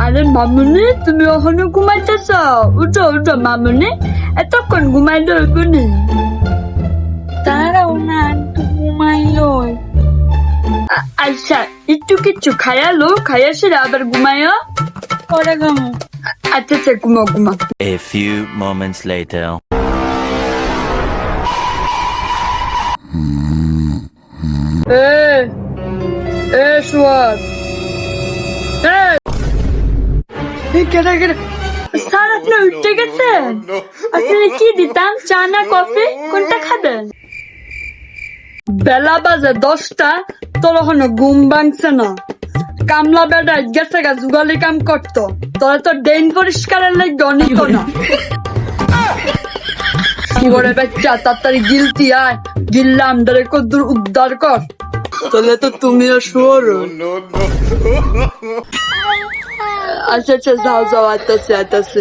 আরে মামুনি, তুমি এখনো ঘুমাইতেছ? উঠো উঠো মামুনি, এতক্ষণ ঘুমাইলে হইব নি? দাঁড়াও না, একটু ঘুমাই লই। আচ্ছা, একটু কিচ্ছু খাইয়ালো, খাইয়া সেরে আবার ঘুমাইও। পরে ঘুমো। আচ্ছা আচ্ছা, ঘুমাও ঘুমাও। A few moments later. শুয়ার কেটে কেটে স্যার, আপনি উঠতে গেছেন? আপনি কি দিতাম, চা না কফি, কোনটা খাবেন? বেলা বাজে 10টা, তোর এখনো ঘুম ভাঙছে না। কামলা বেড়া গেছে গা যুগালি কাম করতো, তোরা তো ড্রেন পরিষ্কারের লাগবে অনিত না। করে বাচ্চা তাড়াতাড়ি গিলতি আয়, গিললাম ধরে কদ্দুর উদ্ধার কর, তাহলে তো তুমিও শুয়োর। আচ্ছা আচ্ছা, যাও যাও, আইতাছে আইতাছে।